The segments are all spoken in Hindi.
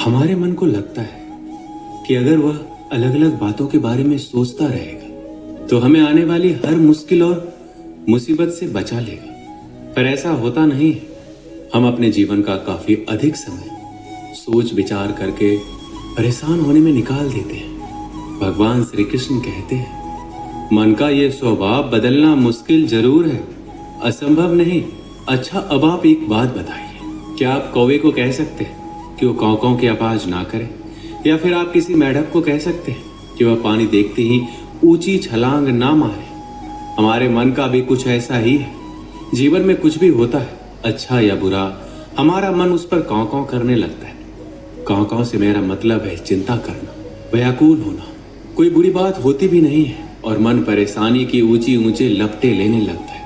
हमारे मन को लगता है कि अगर वह अलग अलग बातों के बारे में सोचता रहेगा तो हमें आने वाली हर मुश्किल और मुसीबत से बचा लेगा, पर ऐसा होता नहीं है। हम अपने जीवन का काफी अधिक समय सोच विचार करके परेशान होने में निकाल देते हैं। भगवान श्री कृष्ण कहते हैं, मन का ये स्वभाव बदलना मुश्किल जरूर है, असंभव नहीं। अच्छा, अब आप एक बात बताइए, क्या आप कौवे को कह सकते हैं कि वो काँव काँव की आवाज ना करे? या फिर आप किसी मेढक को कह सकते हैं कि वह पानी देखते ही ऊंची छलांग ना मारे? हमारे मन का भी कुछ ऐसा ही है। जीवन में कुछ भी होता है, अच्छा या बुरा, हमारा मन उस पर काँव काँव करने लगता है। काँव काँव से मेरा मतलब है चिंता करना, व्याकुल होना। कोई बुरी बात होती भी नहीं है और मन परेशानी की ऊंची ऊंचे लपटे लेने लगता है।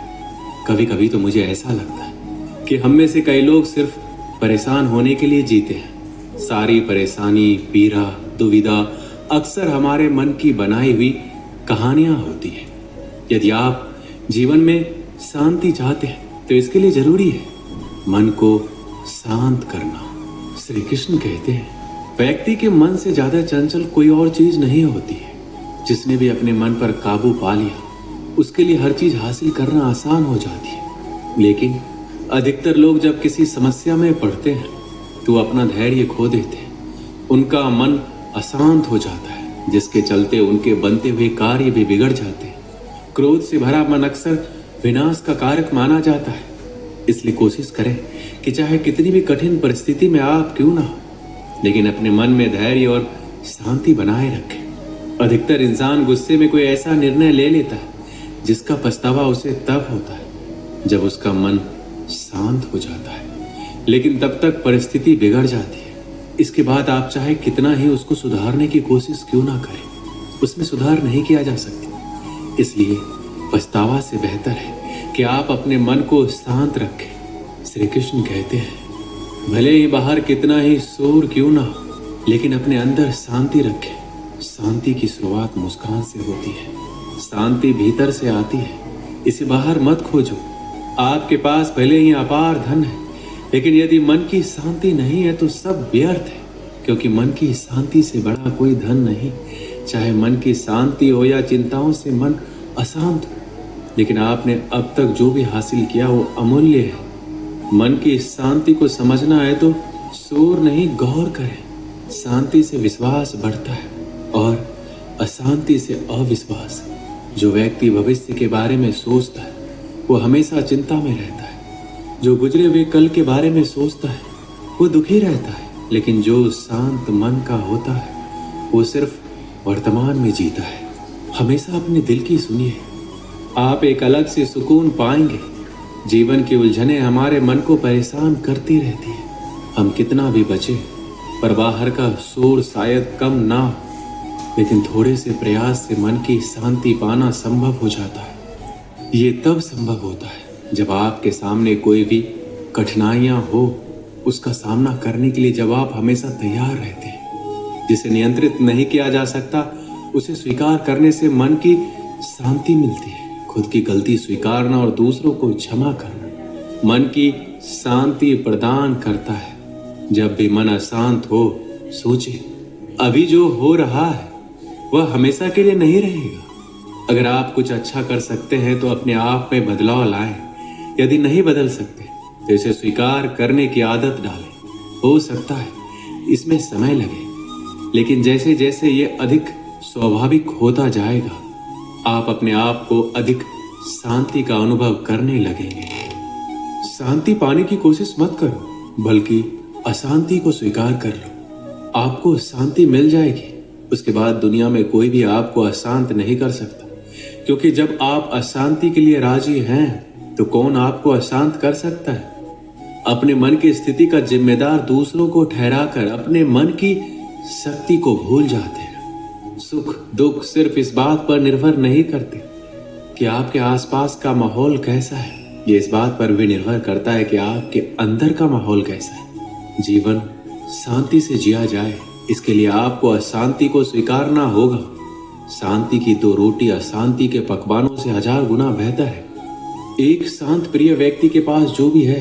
कभी कभी तो मुझे ऐसा लगता है कि हम में से कई लोग सिर्फ परेशान होने के लिए जीते हैं। सारी परेशानी, पीड़ा, दुविधा अक्सर हमारे मन की बनाई हुई कहानियां होती है। यदि आप जीवन में शांति चाहते हैं तो इसके लिए जरूरी है मन को शांत करना। श्री कृष्ण कहते हैं, व्यक्ति के मन से ज्यादा चंचल कोई और चीज नहीं होती है। जिसने भी अपने मन पर काबू पा लिया उसके लिए हर चीज हासिल करना आसान हो जाती है। लेकिन अधिकतर लोग जब किसी समस्या में पड़ते हैं तो अपना धैर्य खो देते हैं। उनका मन अशांत हो जाता है, जिसके चलते उनके बनते हुए कार्य भी बिगड़ जाते हैं। क्रोध से भरा मन अक्सर विनाश का कारक माना जाता है। इसलिए कोशिश करें कि चाहे कितनी भी कठिन परिस्थिति में आप क्यों ना हो, लेकिन अपने मन में धैर्य और शांति बनाए रखें। अधिकतर इंसान गुस्से में कोई ऐसा निर्णय ले लेता है जिसका पछतावा उसे तब होता है जब उसका मन शांत हो जाता है, लेकिन तब तक परिस्थिति बिगड़ जाती है। इसके बाद आप चाहे कितना ही उसको सुधारने की कोशिश क्यों ना करें, उसमें सुधार नहीं किया जा सकता। इसलिए पछतावा से बेहतर है कि आप अपने मन को शांत रखें। श्री कृष्ण कहते हैं, भले ही बाहर कितना ही शोर क्यों ना हो, लेकिन अपने अंदर शांति रखें। शांति की शुरुआत मुस्कान से होती है। शांति भीतर से आती है, इसे बाहर मत खोजो। आपके पास भले ही अपार धन है, लेकिन यदि मन की शांति नहीं है तो सब व्यर्थ है, क्योंकि मन की शांति से बड़ा कोई धन नहीं। चाहे मन की शांति हो या चिंताओं से मन अशांत हो, लेकिन आपने अब तक जो भी हासिल किया वो अमूल्य है। मन की शांति को समझना है तो शोर नहीं, गौर करें। शांति से विश्वास बढ़ता है और अशांति से अविश्वास। जो व्यक्ति भविष्य के बारे में सोचता है वो हमेशा चिंता में रहता है। जो गुजरे हुए कल के बारे में सोचता है वो दुखी रहता है, लेकिन जो शांत मन का होता है वो सिर्फ वर्तमान में जीता है। हमेशा अपने दिल की सुनिए, आप एक अलग से सुकून पाएंगे। जीवन की उलझनें हमारे मन को परेशान करती रहती है। हम कितना भी बचे पर बाहर का शोर शायद कम ना हो, लेकिन थोड़े से प्रयास से मन की शांति पाना संभव हो जाता है। ये तब संभव होता है जब आपके सामने कोई भी कठिनाइयां हो, उसका सामना करने के लिए जब आप हमेशा तैयार रहते हैं। जिसे नियंत्रित नहीं किया जा सकता उसे स्वीकार करने से मन की शांति मिलती है। खुद की गलती स्वीकारना और दूसरों को क्षमा करना मन की शांति प्रदान करता है। जब भी मन अशांत हो, सोचे अभी जो हो रहा है वह हमेशा के लिए नहीं रहेगा। अगर आप कुछ अच्छा कर सकते हैं तो अपने आप में बदलाव लाएं। यदि नहीं बदल सकते तो इसे स्वीकार करने की आदत डालें। हो सकता है इसमें समय लगे, लेकिन जैसे जैसे ये अधिक स्वाभाविक होता जाएगा आप अपने आप को अधिक शांति का अनुभव करने लगेंगे। शांति पाने की कोशिश मत करो, बल्कि अशांति को स्वीकार कर लो। आपको शांति मिल जाएगी। उसके बाद दुनिया में कोई भी आपको अशांत नहीं कर सकता, क्योंकि जब आप अशांति के लिए राजी हैं तो कौन आपको अशांत कर सकता है? अपने मन की स्थिति का जिम्मेदार दूसरों को ठहराकर अपने मन की शक्ति को भूल जाते हैं। सुख दुख सिर्फ इस बात पर निर्भर नहीं करते कि आपके आसपास का माहौल कैसा है, ये इस बात पर भी निर्भर करता है कि आपके अंदर का माहौल कैसा है। जीवन शांति से जिया जाए, इसके लिए आपको अशांति को स्वीकारना होगा। शांति की तो रोटी अशांति के पकवानों से 1000 गुना बेहतर है। एक शांत प्रिय व्यक्ति के पास जो भी है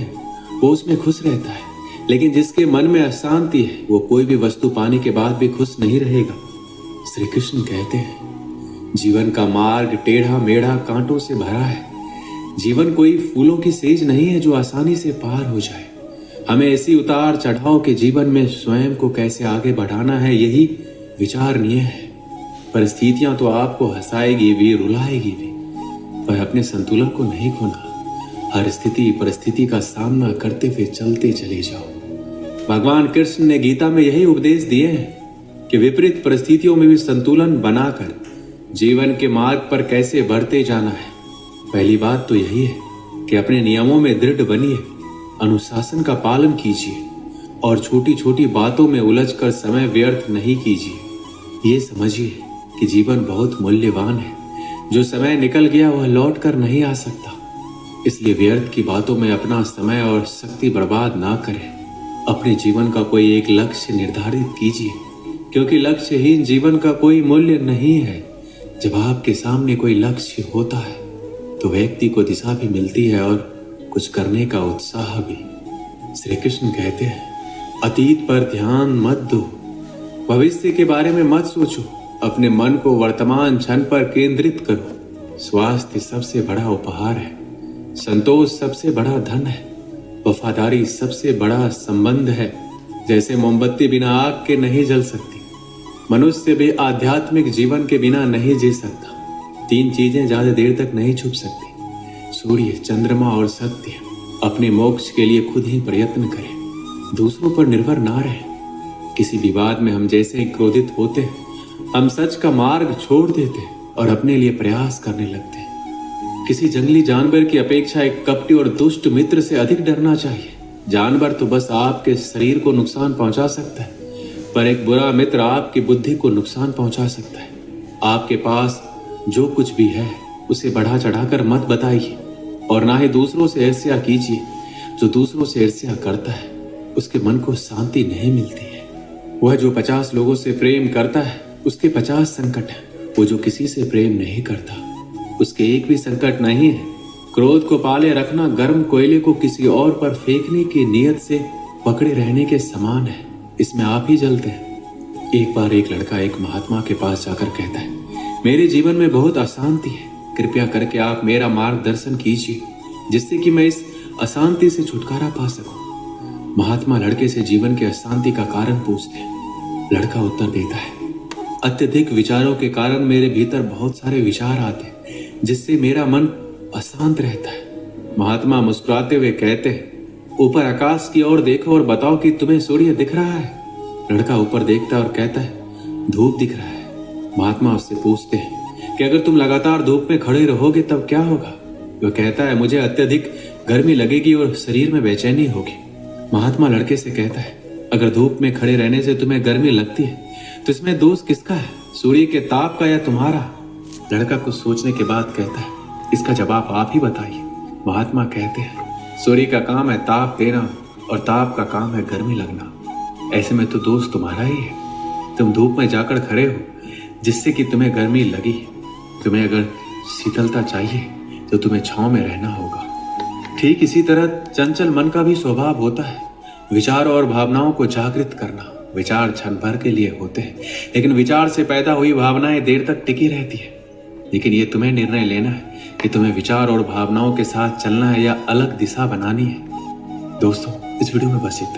वो उसमें खुश रहता है, लेकिन जिसके मन में अशांति है वो कोई भी वस्तु पाने के बाद भी खुश नहीं रहेगा। श्री कृष्ण कहते हैं जीवन का मार्ग टेढ़ा मेढ़ा कांटों से भरा है। जीवन कोई फूलों की सेज नहीं है जो आसानी से पार हो जाए। हमें ऐसी उतार चढ़ाव के जीवन में स्वयं को कैसे आगे बढ़ाना है, यही विचारणीय है। परिस्थितियां तो आपको हंसाएगी भी रुलाएगी भी, पर अपने संतुलन को नहीं खोना। हर स्थिति परिस्थिति का सामना करते हुए चलते चले जाओ। भगवान कृष्ण ने गीता में यही उपदेश दिए हैं कि विपरीत परिस्थितियों में भी संतुलन बनाकर जीवन के मार्ग पर कैसे बढ़ते जाना है। पहली बात तो यही है कि अपने नियमों में दृढ़ बनिए, अनुशासन का पालन कीजिए और छोटी छोटी बातों में उलझकर समय व्यर्थ नहीं कीजिए। ये समझिए कि जीवन बहुत मूल्यवान है। जो समय निकल गया वह लौट कर नहीं आ सकता, इसलिए व्यर्थ की बातों में अपना समय और शक्ति बर्बाद ना करें। अपने जीवन का कोई एक लक्ष्य निर्धारित कीजिए, क्योंकि लक्ष्यहीन जीवन का कोई मूल्य नहीं है। जब आपके सामने कोई लक्ष्य होता है तो व्यक्ति को दिशा भी मिलती है और कुछ करने का उत्साह भी। श्री कृष्ण कहते हैं अतीत पर ध्यान मत दो, भविष्य के बारे में मत सोचो। अपने मन को वर्तमान क्षण पर केंद्रित करो। स्वास्थ्य सबसे बड़ा उपहार है, संतोष सबसे बड़ा धन है, वफादारी सबसे बड़ा संबंध है। जैसे मोमबत्ती बिना आग के नहीं जल सकती, मनुष्य भी आध्यात्मिक जीवन के बिना नहीं जी सकता। तीन चीजें ज्यादा देर तक नहीं छुप सकती, सूर्य, चंद्रमा और सत्य। अपने मोक्ष के लिए खुद ही प्रयत्न करें, दूसरों पर निर्भर ना रहें। किसी विवाद में हम जैसे ही क्रोधित होते हैं, हम सच का मार्ग छोड़ देते हैं और अपने लिए प्रयास करने लगते हैं। किसी जंगली जानवर की अपेक्षा एक कपटी और दुष्ट मित्र से अधिक डरना चाहिए। जानवर तो बस आपके शरीर को नुकसान पहुंचा सकता है, पर एक बुरा मित्र आपकी बुद्धि को नुकसान पहुंचा सकता है। आपके पास जो कुछ भी है उसे बढ़ा चढ़ाकर मत बताइए और ना ही दूसरों से ईर्ष्या कीजिए। जो दूसरों से ईर्ष्या करता है उसके मन को शांति नहीं मिलती है। वह जो 50 लोगों से प्रेम करता है उसके 50 संकट हैं। वो जो किसी से प्रेम नहीं करता उसके एक भी संकट नहीं है। क्रोध को पाले रखना गर्म कोयले को किसी और पर फेंकने की नीयत से पकड़े रहने के समान है। इसमें आप ही जलते हैं। एक बार एक लड़का एक महात्मा के पास जाकर कहता है मेरे जीवन में बहुत अशांति है, कृपया करके आप मेरा मार्गदर्शन कीजिए जिससे कि मैं इस अशांति से छुटकारा पा सकूं। महात्मा लड़के से जीवन के अशांति का कारण पूछते हैं। लड़का उत्तर देता है अत्यधिक विचारों के कारण मेरे भीतर बहुत सारे विचार आते हैं जिससे मेरा मन अशांत रहता है। महात्मा मुस्कुराते हुए कहते हैं ऊपर आकाश की ओर देखो और बताओ कि तुम्हें सूर्य दिख रहा है। लड़का ऊपर देखता है और कहता है धूप दिख रहा है। महात्मा उससे पूछते हैं कि अगर तुम लगातार धूप में खड़े रहोगे तब क्या होगा। वह कहता है मुझे अत्यधिक गर्मी लगेगी और शरीर में बेचैनी होगी। महात्मा लड़के से कहता है अगर धूप में खड़े रहने से तुम्हें गर्मी लगती है तो इसमें दोष किसका है, सूर्य के ताप का या तुम्हारा। लड़का कुछ सोचने के बाद कहता है इसका जवाब आप ही बताइए। महात्मा कहते हैं सूर्य का काम है ताप देना और ताप का काम है गर्मी लगना। ऐसे में तो दोष तुम्हारा ही है। तुम धूप में जाकर खड़े हो जिससे कि तुम्हें गर्मी लगी। तुम्हें अगर शीतलता चाहिए तो तुम्हें छांव में रहना होगा। ठीक इसी तरह चंचल मन का भी स्वभाव होता है विचारों और भावनाओं को जागृत करना। विचार क्षण भर के लिए होते हैं, लेकिन विचार से पैदा हुई भावनाएं देर तक टिकी रहती है। लेकिन ये तुम्हें निर्णय लेना है कि तुम्हें विचार और भावनाओं के साथ चलना है या अलग दिशा बनानी है। दोस्तों इस वीडियो में बस इतना।